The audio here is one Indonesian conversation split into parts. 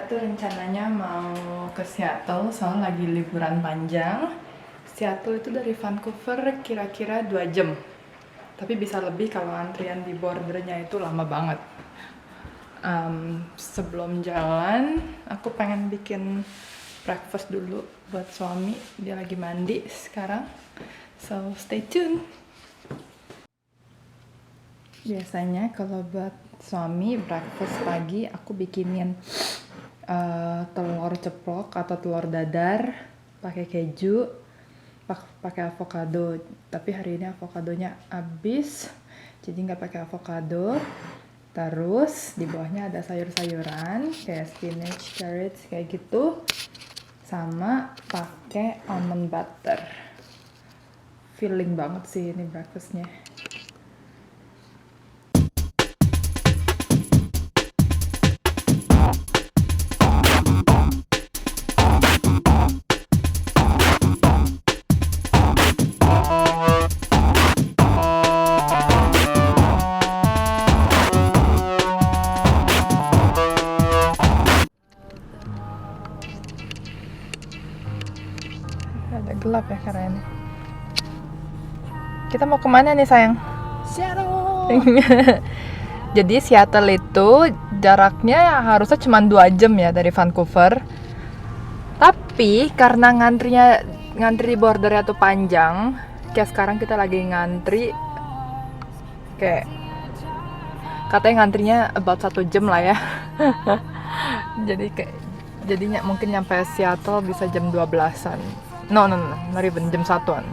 kita tuh rencananya mau ke Seattle, soalnya lagi liburan panjang. Seattle itu dari Vancouver kira-kira 2 jam. Tapi bisa lebih kalau antrian di bordernya itu lama banget. Sebelum jalan, aku pengen bikin breakfast dulu buat suami. Dia lagi mandi sekarang. So, stay tuned. Biasanya kalau buat suami breakfast pagi aku bikinin telur ceplok atau telur dadar pakai keju, pakai avocado. Tapi hari ini avokadonya habis, jadi nggak pakai avocado. Terus di bawahnya ada sayur-sayuran kayak spinach, carrots kayak gitu, sama pakai almond butter. Filling banget sih ini breakfastnya. Ada gelap ya karena ini. Kita mau kemana nih sayang? Seattle. Jadi Seattle itu jaraknya harusnya cuma 2 jam ya dari Vancouver. Tapi karena ngantri di bordernya tuh panjang, kayak sekarang kita lagi ngantri kayak katanya ngantrinya about 1 jam lah ya. Jadinya mungkin nyampe Seattle bisa jam 12-an. No, not even jam 1-an.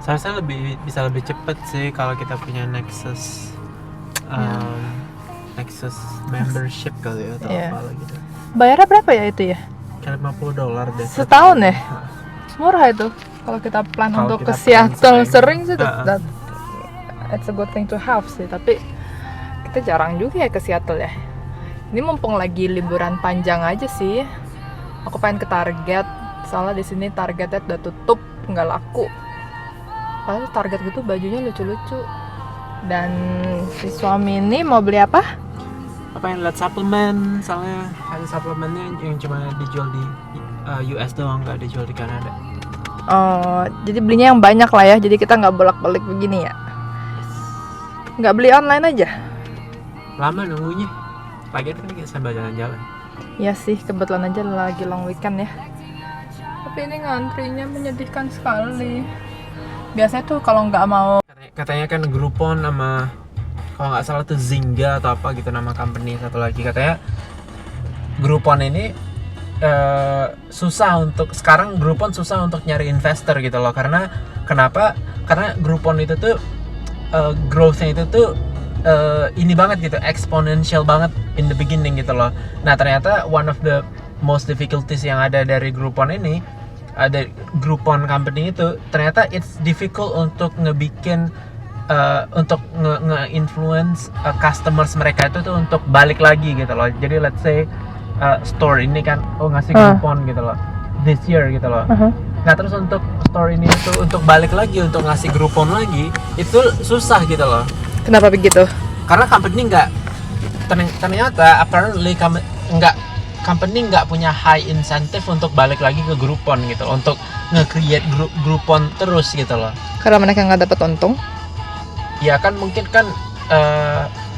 Seharusnya bisa lebih cepet sih kalau kita punya Nexus Nexus membership kali ya atau apa gitu. Bayarnya berapa ya itu ya? Kayak $50 deh. Setahun ya? Murah itu. Kalau kita plan Kalau untuk kita ke Seattle plan sering sih, it's a good thing to have sih. Tapi kita jarang juga ya ke Seattle ya. Ini mumpung lagi liburan panjang aja sih. Aku pengen ke Target. Soalnya di sini Targetnya udah tutup, nggak laku. Padahal Target gitu bajunya lucu-lucu. Dan si suami ini mau beli apa? Apa yang lihat suplemen, soalnya ada suplemennya yang cuma dijual di US doang, nggak dijual di Kanada. Oh, jadi belinya yang banyak lah ya. Jadi kita nggak bolak-balik begini ya. Nggak beli online aja? Lama nunggunya. Lagian kan kita sambil jalan-jalan. Ya sih, kebetulan aja lagi long weekend ya. Tapi ini ngantrinya menyedihkan sekali. Biasanya tuh kalau nggak mau, Katanya kan Groupon sama kalau nggak salah tuh Zynga atau apa gitu nama company satu lagi, katanya Groupon ini susah untuk sekarang Groupon susah untuk nyari investor gitu loh. Karena kenapa? Karena Groupon itu tuh growth-nya itu tuh ini banget gitu, exponential banget in the beginning gitu loh. Nah ternyata one of the most difficulties yang ada dari Groupon ini, ada Groupon company itu, ternyata it's difficult untuk ngebikin untuk nge-influence customers mereka itu tuh untuk balik lagi gitu loh. Jadi let's say store ini kan ngasih Groupon gitu loh this year gitu loh. Nah terus untuk store ini itu untuk balik lagi untuk ngasih Groupon lagi itu susah gitu loh. kenapa begitu? Karena company ternyata apparently company nggak punya high incentive untuk balik lagi ke Groupon gitu loh, untuk nge-create Groupon terus gitu loh. Karena mereka nggak dapat untung. Ya kan mungkin kan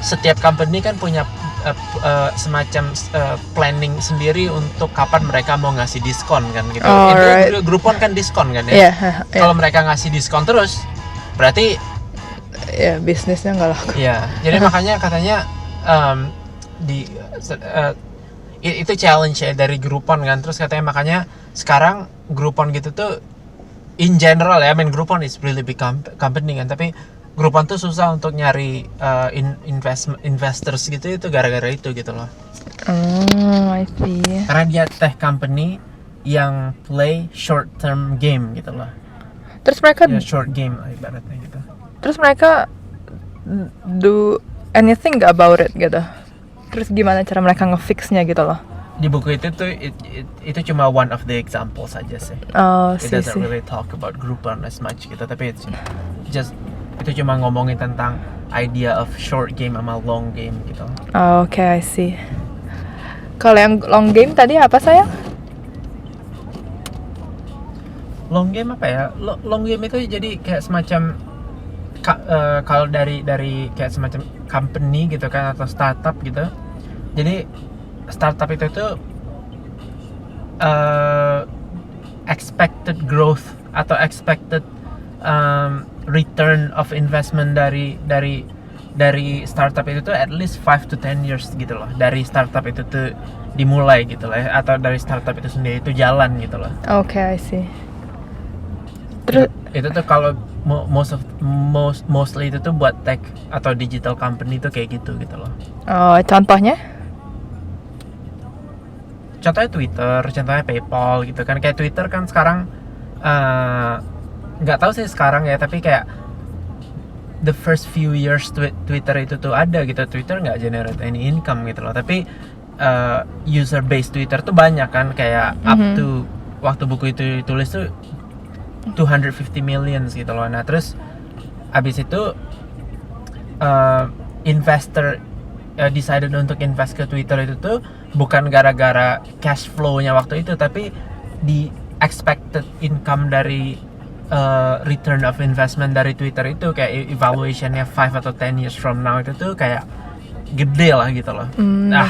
setiap company kan punya semacam planning sendiri untuk kapan mereka mau ngasih diskon kan gitu. Itu Groupon kan diskon kan ya. Kalau mereka ngasih diskon terus berarti ya bisnisnya nggak laku. Ya, jadi makanya katanya itu challenge ya dari Groupon kan. Terus katanya makanya sekarang Groupon gitu tuh in general ya, Groupon is really big company kan, tapi Groupon tuh susah untuk nyari investors gitu, itu gara-gara itu gitu loh. I see. Karena dia tech company yang play short term game gitu loh. Terus mereka short game lah ibaratnya gitu. Terus mereka do anything nggak about it gitu? Terus gimana cara mereka ngefixnya gitu loh? Di buku itu tuh itu cuma one of the examples aja sih. It doesn't really talk about Groupon as much gitu, tapi itu cuma ngomongin tentang idea of short game sama long game gitu. Okay, I see. Kalau yang long game tadi apa sayang? Long game apa ya? Long game itu jadi kayak semacam kalau dari kayak semacam company gitu kan, atau startup gitu. Jadi startup itu tuh expected growth atau expected return of investment dari startup itu tuh at least 5 to 10 years gitu loh, dari startup itu tuh dimulai gitu loh ya, atau dari startup itu sendiri itu jalan gitu loh. Oke, I see. Terus Itu tuh kalau mostly itu tuh buat tech atau digital company tuh kayak gitu loh. contohnya? Contohnya Twitter, contohnya PayPal gitu kan. Kayak Twitter kan sekarang nggak tahu sih sekarang ya, tapi kayak the first few years Twitter itu tuh ada gitu. Twitter nggak generate any income gitu loh, tapi user base Twitter tuh banyak kan, kayak up to waktu buku itu ditulis tuh 250 million gitu loh. Nah terus abis itu investor decided untuk invest ke Twitter itu tuh bukan gara-gara cash flow-nya waktu itu, tapi di expected income dari return of investment dari Twitter itu, kayak evaluation-nya 5 atau 10 years from now itu tuh kayak gede lah gitu loh. Nah,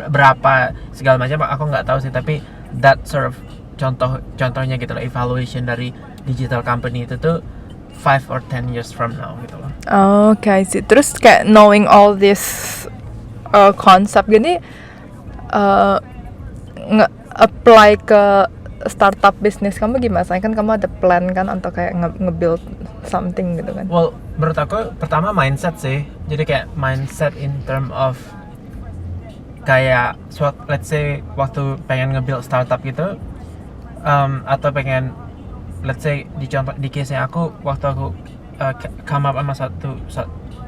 berapa segala macam aku nggak tahu sih, tapi that sort of contohnya gitu loh, evaluation dari digital company itu tuh 5 or 10 years from now gitu loh. Oke, sih. Terus kayak knowing all this konsep gini nge-apply ke startup bisnis kamu gimana? Soalnya kan kamu ada plan kan untuk kayak nge-build something gitu kan? Well, menurut aku pertama mindset sih. Jadi kayak mindset in term of kayak let's say waktu pengen nge-build startup gitu, atau pengen let's say di case-nya aku waktu aku come up sama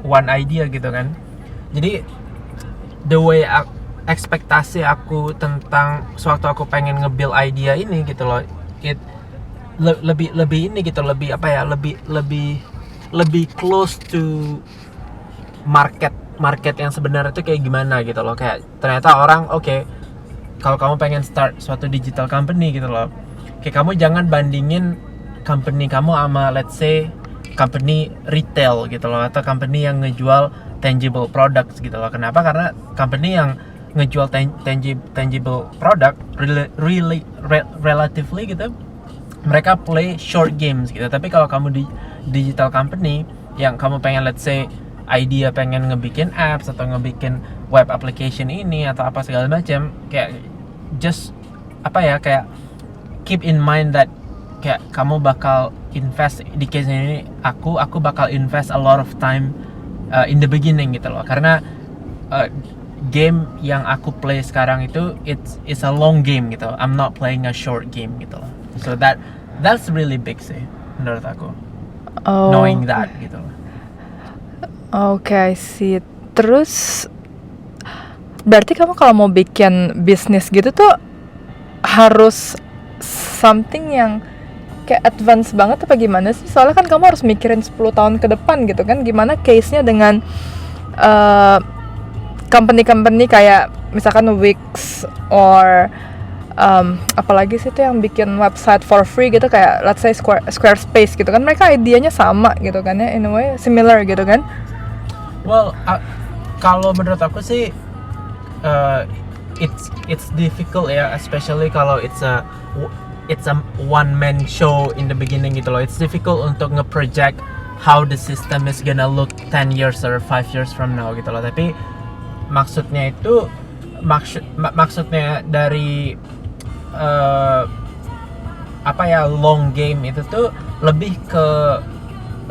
one idea gitu kan. Jadi the way ekspektasi aku tentang sewaktu aku pengen nge-build idea ini gitu loh, lebih ini gitu, lebih apa ya, lebih close to market yang sebenarnya itu kayak gimana gitu loh. Kayak ternyata orang kalau kamu pengen start suatu digital company gitu loh, kayak kamu jangan bandingin company kamu sama let's say company retail gitu loh, atau company yang ngejual tangible products gitu loh. Kenapa? Karena company yang ngejual tangible product relatively gitu, mereka play short games gitu. Tapi kalau kamu di digital company yang kamu pengen let's say idea pengen ngebikin apps atau ngebikin web application ini atau apa segala macam, kayak just apa ya, kayak keep in mind that kayak kamu bakal invest, di case ini aku bakal invest a lot of time in the beginning gitu loh, karena game yang aku play sekarang itu it's a long game gitu. I'm not playing a short game gitu loh. So that's really big sih menurut aku. Knowing that gitu loh. Oke, sih. Terus berarti kamu kalau mau bikin bisnis gitu tuh harus something yang kayak advance banget apa gimana sih? Soalnya kan kamu harus mikirin 10 tahun ke depan gitu kan. Gimana case-nya dengan company-company kayak misalkan Wix or apalagi sih tuh yang bikin website for free gitu, kayak let's say Squarespace gitu kan. Mereka idenya sama gitu kan ya, in a way similar gitu kan. Well, kalau menurut aku sih it's difficult ya, especially kalau it's a one man show in the beginning gitu loh. It's difficult untuk nge-project how the system is gonna look 10 years or 5 years from now gitu loh. Tapi maksudnya itu maksudnya dari apa ya, long game itu tuh lebih ke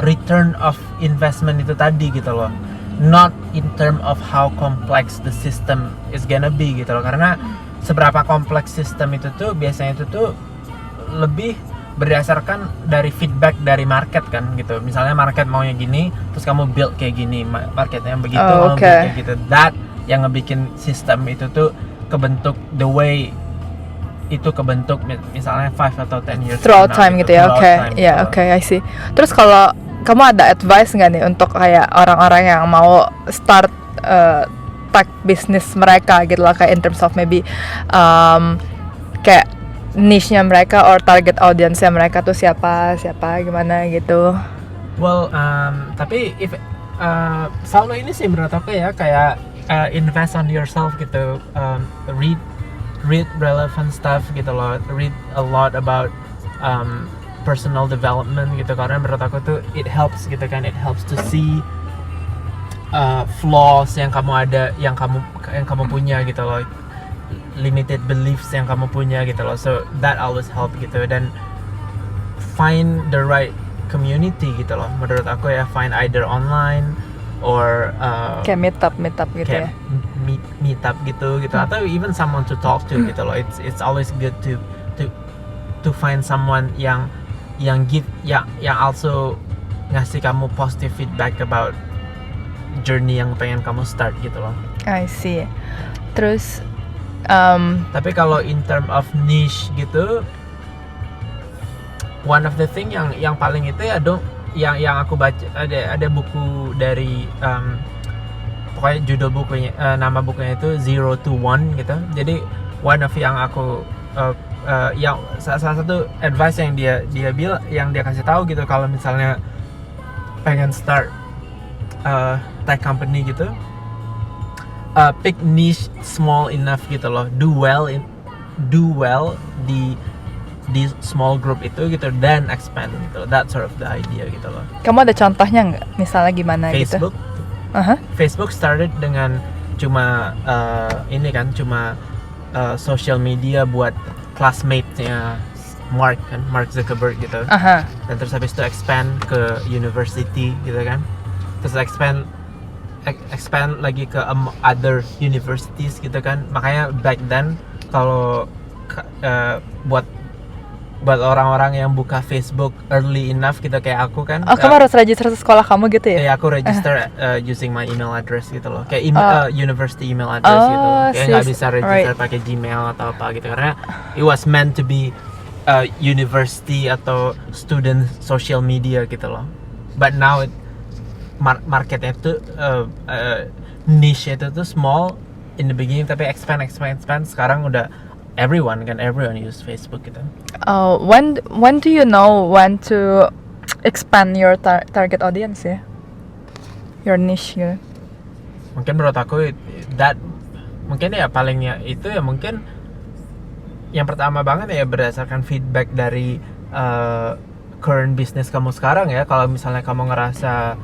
return of investment itu tadi gitu loh, not in term of how complex the system is gonna be gitu loh. Karena seberapa kompleks sistem itu tuh biasanya itu tuh lebih berdasarkan dari feedback dari market kan gitu. Misalnya market maunya gini, terus kamu build kayak gini, marketnya yang begitu, kamu build kayak gitu. That yang ngebikin sistem itu tuh kebentuk the way itu kebentuk misalnya 5 atau 10 years throughout time gitu ya. Oke, I see. Terus kalau kamu ada advice nggak nih untuk kayak orang-orang yang mau start tag bisnis mereka gitu lah, kayak in terms of maybe kayak niche-nya mereka or target audience-nya mereka tuh siapa gimana gitu. Well, tapi selalu ini sih menurut aku ya, kayak invest on yourself gitu, read relevant stuff gitu loh, read a lot about personal development gitu, karena menurut aku tuh it helps gitu kan, it helps to see flaws yang kamu ada, yang kamu punya gitu loh, limited beliefs yang kamu punya gitu loh, so that always help gitu. Dan find the right community gitu loh, menurut aku ya, find either online or Kayak meet up gitu kayak ya. meet up gitu atau even someone to talk to gitu loh. It's always good to find someone yang also ngasih kamu positive feedback about journey yang pengen kamu start gitu loh. I see. Terus Tapi kalau in term of niche gitu, one of the thing yang paling itu ya yang aku baca, ada buku dari pokoknya judul bukunya, nama bukunya itu 0 to 1 gitu. Jadi one of yang aku yang salah satu advice yang dia bilang, yang dia kasih tahu gitu, kalau misalnya pengen start tech company gitu, pick niche small enough gitu loh, do well di small group itu gitu, dan expand gitu. That's sort of the idea gitu loh. kamu ada contohnya nggak? Misalnya gimana Facebook, gitu? Facebook started dengan cuma cuma social media buat classmate-nya Mark Zuckerberg gitu. Dan terus habis itu expand ke university gitu kan. Terus expand lagi ke other universities gitu kan. Makanya back then kalau buat orang-orang yang buka Facebook early enough gitu kayak aku kan. Kamu harus register sekolah kamu gitu ya? Iya, aku register using my email address gitu loh. Kayak university email address gitu. Kayak nggak bisa register pakai Gmail atau apa gitu, karena it was meant to be university atau student social media gitu loh. But now marketnya tuh niche itu tuh small in the beginning, tapi expand sekarang udah everyone use Facebook gitu. When do you know when to expand your target audience ya? Your niche gitu. Mungkin menurut aku mungkin ya palingnya itu ya mungkin yang pertama banget ya berdasarkan feedback dari current business kamu sekarang ya. Kalau misalnya kamu ngerasa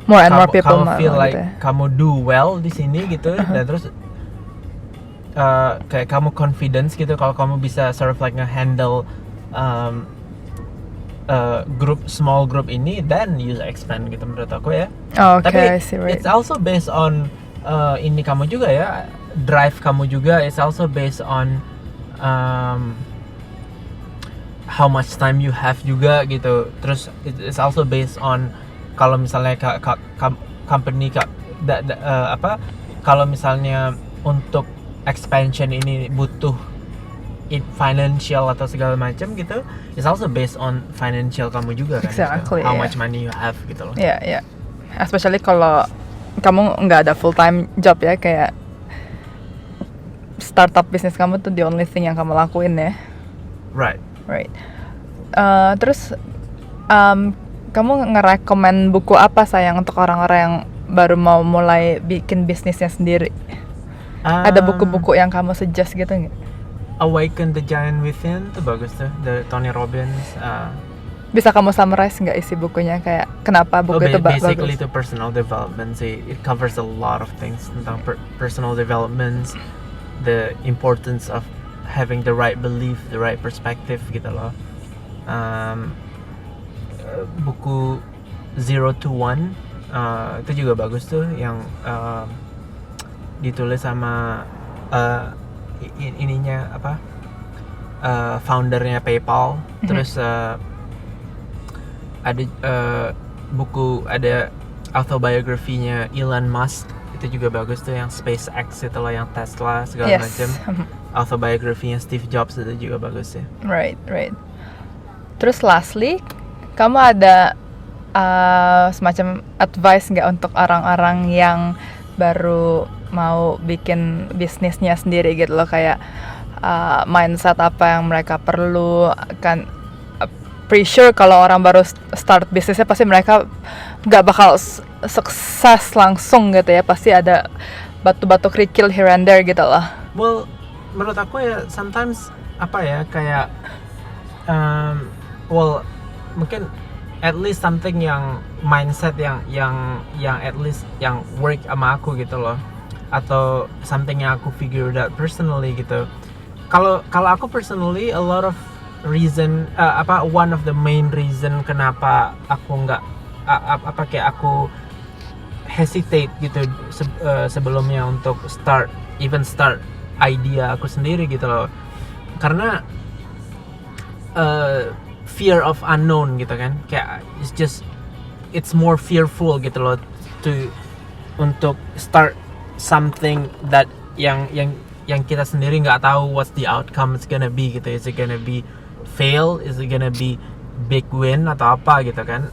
more and more people kamu feel like gitu ya. kamu do well di sini gitu, dan terus kayak kamu confidence gitu kalau kamu bisa sort of like nge-handle small group ini, then you expand gitu menurut aku ya. Tapi I see, right. it's also based on ini kamu juga ya, drive kamu juga. It's also based on how much time you have juga gitu. Terus it's also based on kalau misalnya company kalau misalnya untuk expansion ini butuh financial atau segala macam gitu, it's also based on financial kamu juga kan. Exactly, how yeah. much money you have gitu loh. Yeah. Especially kalau kamu nggak ada full time job ya, kayak startup bisnis kamu tuh the only thing yang kamu lakuin ya. Right. Terus kamu ngerekomen buku apa sayang untuk orang-orang yang baru mau mulai bikin bisnisnya sendiri? Ada buku-buku yang kamu suggest gitu nggak? Awaken the Giant Within tuh bagus tuh, dari Tony Robbins. Bisa kamu summarize nggak isi bukunya, kayak kenapa buku itu bagus? Basically itu personal development sih. It covers a lot of things tentang personal development, the importance of having the right belief, the right perspective gitu loh. Buku 0 to 1 itu juga bagus tuh, yang ditulis sama ininya apa, foundernya PayPal. Terus ada buku, ada autobiografinya Elon Musk, itu juga bagus tuh, yang SpaceX itu loh, yang Tesla segala macam. Autobiografinya Steve Jobs itu juga bagus ya. Right. Terus lastly, kamu ada semacam advice nggak untuk orang-orang yang baru mau bikin bisnisnya sendiri gitu loh, kayak mindset apa yang mereka perlu kan. Pretty sure kalau orang baru start bisnisnya pasti mereka nggak bakal sukses langsung gitu ya, pasti ada batu-batu kerikil here and there gitu loh. Well, menurut aku ya sometimes apa ya kayak well mungkin at least something yang mindset yang at least yang work sama aku gitu loh, atau something yang aku figured out personally gitu. Kalau aku personally a lot of reason one of the main reason kenapa aku nggak kayak aku hesitate gitu sebelumnya untuk start idea aku sendiri gitu loh, karena fear of unknown gitu kan, kayak it's more fearful gitu loh untuk start something that yang kita sendiri nggak tahu what's the outcome is gonna be gitu. Is it gonna be fail, is it gonna be big win atau apa gitu kan.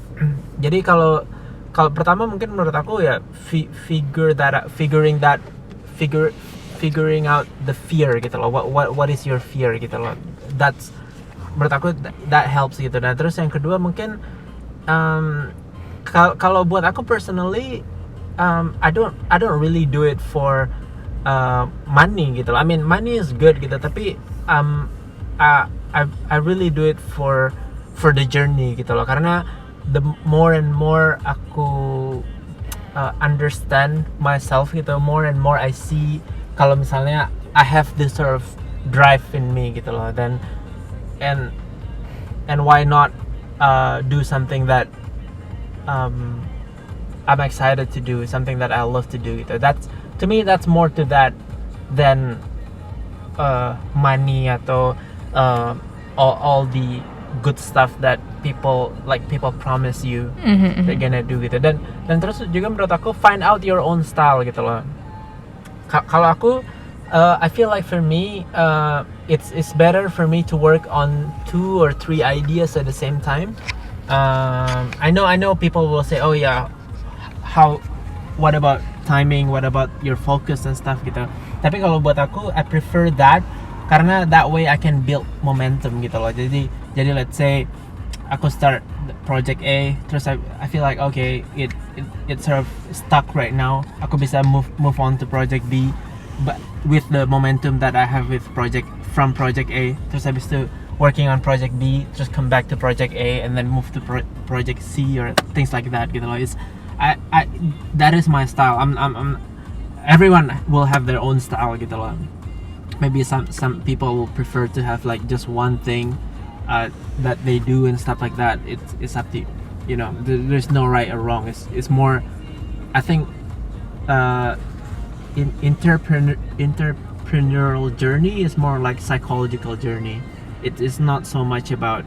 Jadi kalau pertama mungkin menurut aku ya figuring out the fear gitu loh, what is your fear gitu loh. That's menurut aku that helps gitu. Dan terus yang kedua mungkin kalau buat aku personally I don't really do it for money gitu loh. I mean money is good gitu, tapi I really do it for the journey gitu loh, karena the more and more aku understand myself gitu, more and more I see kalau misalnya I have this sort of drive in me gitu loh, then and why not do something that I'm excited to do, something that I love to do gitu. That's to me that's more to that than money atau all the good stuff that people promise you they're gonna do gitu. Dan terus juga menurut aku find out your own style gitu loh. Kalau aku I feel like for me it's better for me to work on 2 or 3 ideas at the same time. I know people will say oh yeah, what about timing, what about your focus and stuff gitu. Tapi kalau buat aku I prefer that, karena that way I can build momentum gitu loh. Jadi let's say aku start project A, terus I feel like okay it's sort of stuck right now. Aku bisa move on to project B, but with the momentum that I have with project A, terus habis itu working on project B, terus come back to project A and then move to project C or things like that gitu loh. It's that is my style. I'm everyone will have their own style gitu loh. Maybe some people will prefer to have like just one thing that they do and stuff like that. It's up to you. You know, there's no right or wrong. It's more, I think, entrepreneurial journey is more like psychological journey. It is not so much about.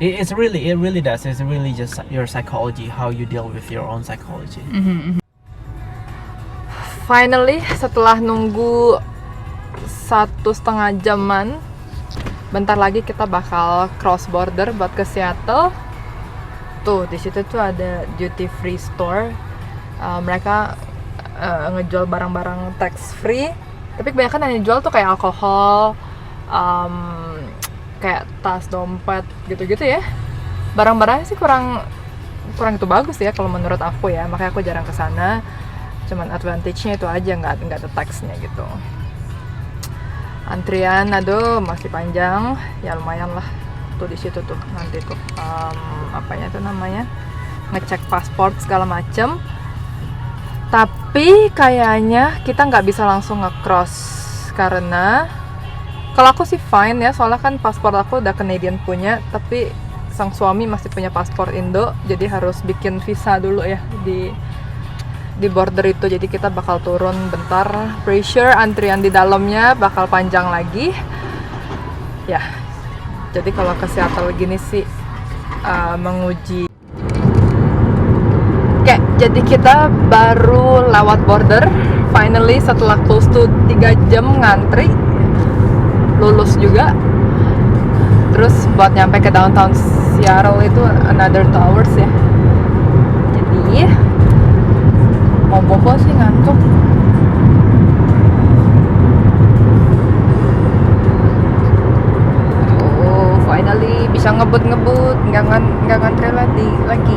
It really does. It's really just your psychology, how you deal with your own psychology. Finally, setelah nunggu 1,5 jaman, bentar lagi kita bakal cross border buat ke Seattle. Tuh di situ tuh ada duty free store. Mereka ngejual barang-barang tax free, tapi kebanyakan yang dijual tuh kayak alkohol, kayak tas, dompet, gitu-gitu ya. Barang-barangnya sih kurang itu bagus ya kalau menurut aku ya, makanya aku jarang kesana. Cuman advantage-nya itu aja, nggak ada tax-nya gitu. Antrian, aduh masih panjang, ya lumayan lah. Tuh di situ tuh nanti tuh apanya tuh namanya, ngecek paspor segala macem. Tapi kayaknya kita nggak bisa langsung nge-cross, karena kalau aku sih fine ya, soalnya kan paspor aku udah Canadian punya, tapi sang suami masih punya paspor Indo, jadi harus bikin visa dulu ya di border itu. Jadi kita bakal turun bentar, pretty sure antrian di dalamnya bakal panjang lagi ya. Jadi kalau ke Seattle gini sih menguji. Oke, jadi kita baru lewat border finally setelah close to 3 jam ngantri, lulus juga. Terus buat nyampe ke downtown Seattle itu another 2 hours ya. Jadi mau bobo sih, ngantuk. bisa ngebut nggak ngantri lagi.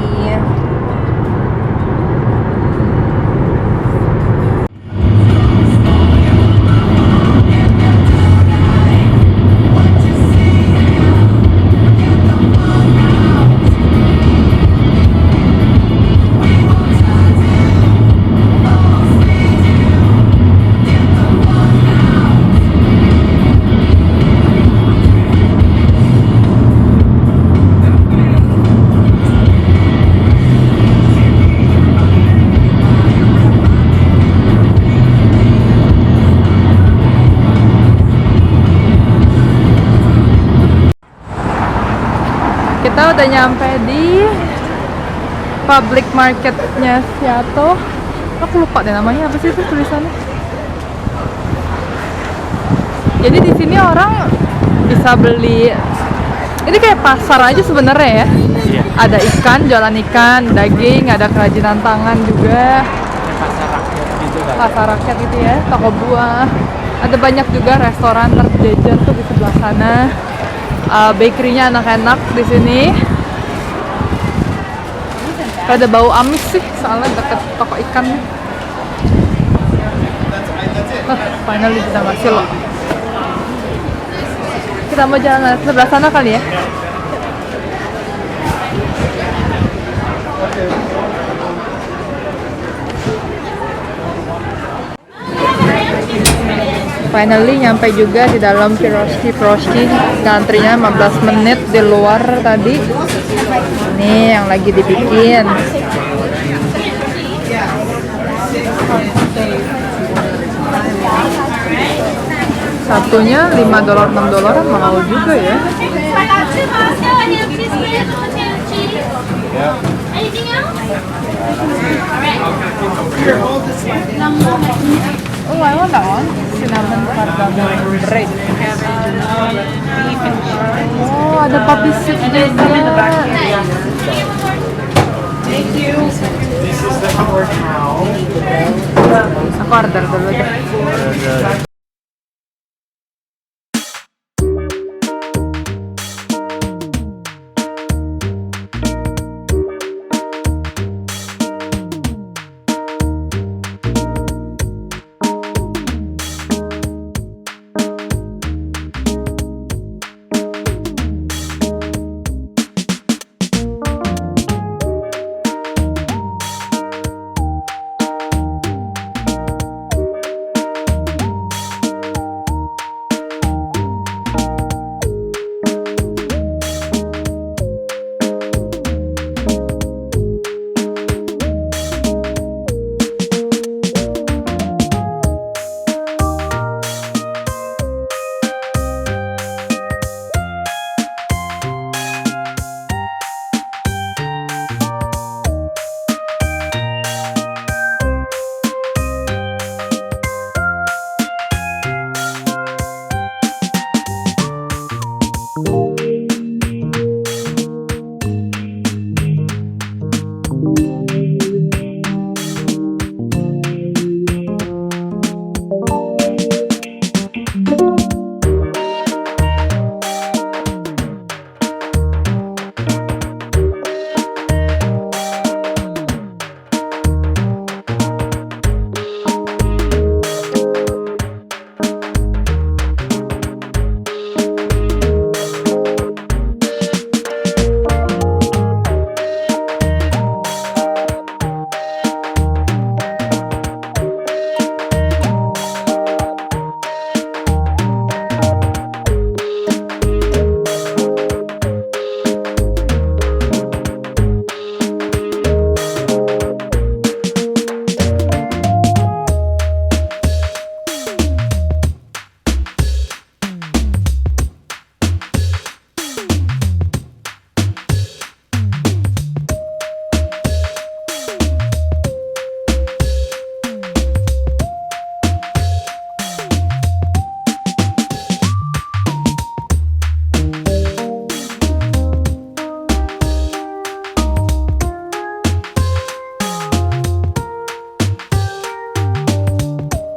Kita udah nyampe di public marketnya Seattle. Aku lupa deh namanya apa sih itu tulisannya. Jadi di sini orang bisa beli. Ini kayak pasar aja sebenarnya ya. Iya. Ada ikan, jualan ikan, daging, ada kerajinan tangan juga. Pasar rakyat gitu kan. Pasar rakyat gitu ya, toko buah. Ada banyak juga restoran terjajar tuh di sebelah sana. Bakery-nya enak-enak di sini. Ada bau amis sih, soalnya deket toko ikan. Finally bisa ngasih loh. Kita mau jalan ke sebelah sana kali ya. Finally nyampe juga di dalam Piroshki. Antrinya 15 menit di luar tadi. Ini yang lagi dibikin. Satunya $5, $6 mahal juga ya. Oh, I want that one. Cinnamon cardamom bread. Oh, ada poppy seed juga. Aku order dulu deh.